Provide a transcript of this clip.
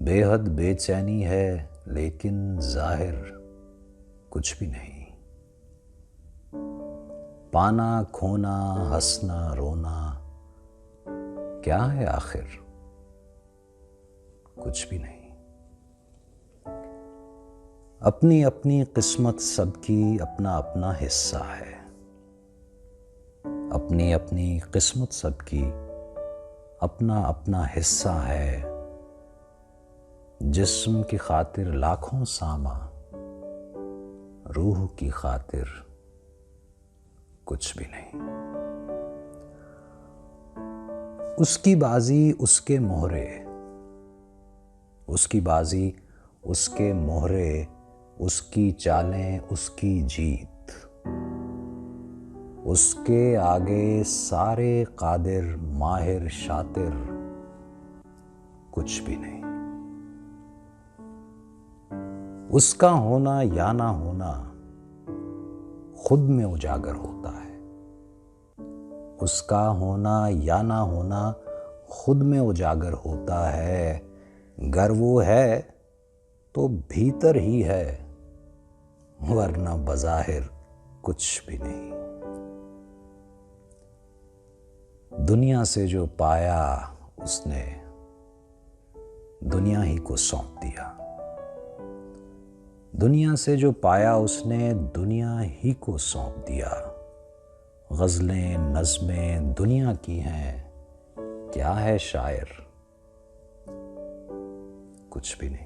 बेहद बेचैनी है लेकिन जाहिर कुछ भी नहीं। पाना खोना हंसना रोना क्या है आखिर, कुछ भी नहीं। अपनी अपनी किस्मत सबकी अपना अपना हिस्सा है। अपनी अपनी किस्मत सबकी अपना अपना हिस्सा है। जिस्म की खातिर लाखों सामा, रूह की खातिर कुछ भी नहीं। उसकी बाजी उसके मोहरे, उसकी बाजी उसके मोहरे, उसकी चालें उसकी जीत। उसके आगे सारे कादिर माहिर शातिर कुछ भी नहीं। उसका होना या ना होना खुद में उजागर होता है। उसका होना या ना होना खुद में उजागर होता है। गर वो है तो भीतर ही है, वरना बज़ाहिर कुछ भी नहीं। दुनिया से जो पाया उसने दुनिया ही को सौंप दिया। दुनिया से जो पाया उसने दुनिया ही को सौंप दिया। गज़लें नज़्में दुनिया की हैं, क्या है शायर, कुछ भी नहीं।